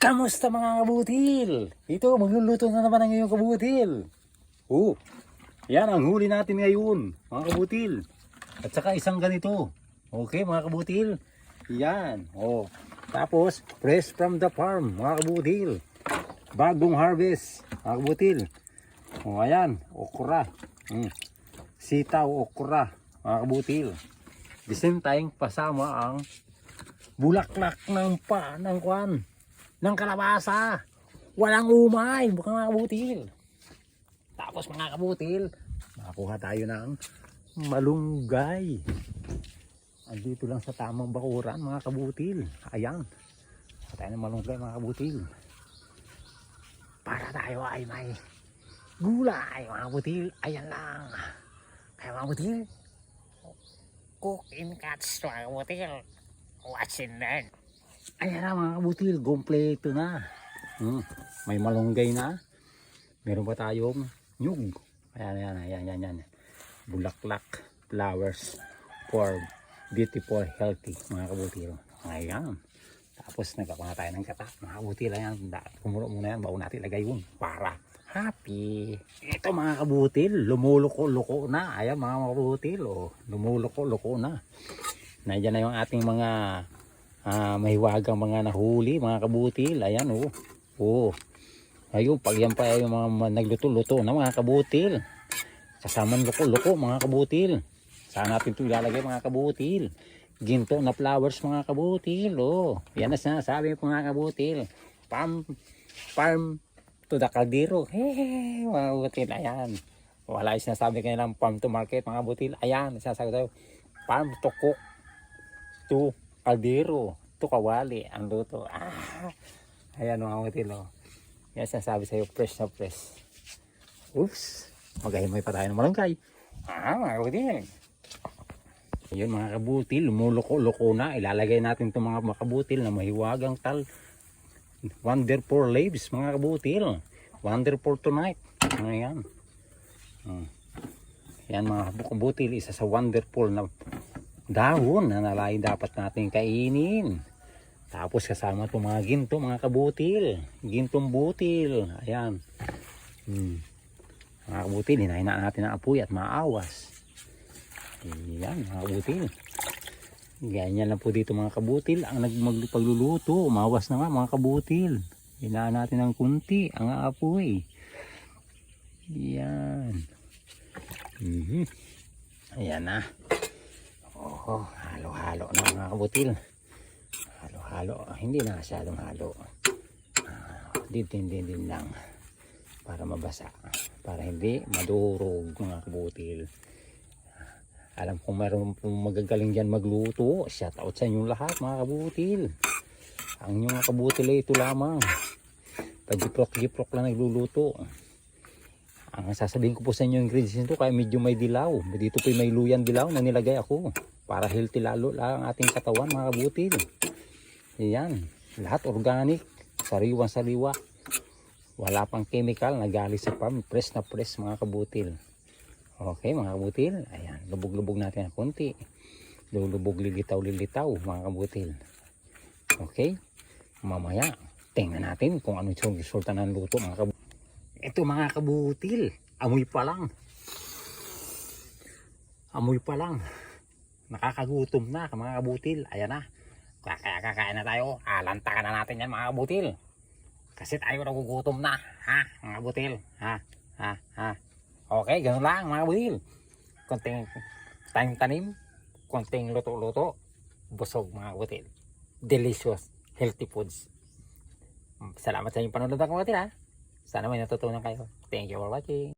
Kamusta mga kabutil? Ito, magluluto na naman ang iyong kabutil. Yan ang huli natin ngayon, mga kabutil. At saka isang ganito. Okay, mga kabutil. Yan. Tapos, fresh from the farm, mga kabutil. Bagong harvest, mga kabutil. Ayan, okra. Sitaw, okra, mga kabutil. The same time, pasama ang bulaklak ng ng kalabasa. Walang umay, mga kabutil. Tapos mga kabutil, makakuha tayo ng malunggay. Andito lang sa tamang bakuran, mga kabutil. Ayan. Makakuha tayo ng malunggay, mga kabutil. Para tayo ay may gulay, mga kabutil. Ayan lang. Kaya mga kabutil, cook in cuts, mga kabutil. Watch and learn. Ayan na mga kabutil, kompleto na. May malunggay na. Meron pa tayong nyug. Ayan. Bulaklak flowers for beautiful, healthy, mga kabutil. Ayan. Tapos nagkakuha tayo ng katak, mga kabutil. Ayan, kumulo muna yan, bago natin ilagay yun para happy. Ito mga kabutil, lumuluko-luko na. Ayan mga kabutil, lumuluko-luko na. Nandiyan na yung ating mga mahiwagang mga nahuli, mga kabutil. Ayan ayun, pag yan pa yung mga nagluto-luto na, mga kabutil. Kasamang luko-luko, mga kabutil. Saan natin ito ilalagay, mga kabutil? Ginto na flowers, mga kabutil. Yan na sinasabi, mga kabutil. Farm to the caldero. Hey, mga kabutil, ayan. Wala yung sinasabi kanila ng farm to market, mga kabutil. Ayan, sinasabi tayo. Farm to cook to caldero, to kawali ang luto. Ayan mga kabutil. Yan sinasabi sa'yo, fresh na fresh. Oops, maghahimay pa tayo ng malunggay. Mga kabutil. Ayun mga kabutil, lumuluko-luko na. Ilalagay natin itong mga kabutil na mahiwagang wonderful leaves, mga kabutil. Wonderful tonight. Ayan. Yan mga kabutil, isa sa wonderful na dahon na nalay dapat natin kainin. Tapos kasama itong mga ginto, mga kabutil. Gintong butil. Ayan. Mga kabutil, hinahinaan natin ang apoy at maawas. Ayan mga kabutil. Ganyan lang po dito mga kabutil. Ang pagluluto, umawas na nga mga kabutil. Hinaan natin ng kunti ang apoy. Ayan. Ayan na. Halo-halo na mga kabutil. Halo-halo. Hindi na masyadong halo. Din lang. Para mabasa. Para hindi madurog, mga kabutil. Alam kong meron pong magagaling dyan magluto. Shout out sa inyong lahat, mga kabutil. Ang inyong mga kabutil ay ito lamang. Pag-giprok lang nagluluto. Ang sasabihin ko po sa inyo yung ingredients nito, kaya medyo may dilaw. Dito po may luyan dilaw na nilagay ako. Para healthy lalo lang ang ating katawan, mga kabutil. Ayan. Lahat organic. Sariwang-sariwa. Wala pang chemical na galing sa farm. Fresh na fresh, mga kabutil. Okay, mga kabutil. Ayan. Lubog-lubog natin ang konti. Lulubog lilitaw, mga kabutil. Okay. Mamaya, tingnan natin kung ano yung resulta ng luto, mga kabutil. Ito mga kabutil, amoy pa lang. Nakakagutom na mga kabutil. Ayan na. Kakain na tayo. Lantakan na natin yan, mga kabutil. Kasi tayo nagugutom na. Mga kabutil. Okay, ganun lang mga kabutil. Konting tanim, konting luto-luto. Busog, mga kabutil. Delicious, healthy foods. Salamat sa inyong panonood, mga kabutil. Sana may natutunan kayo. Thank you for watching.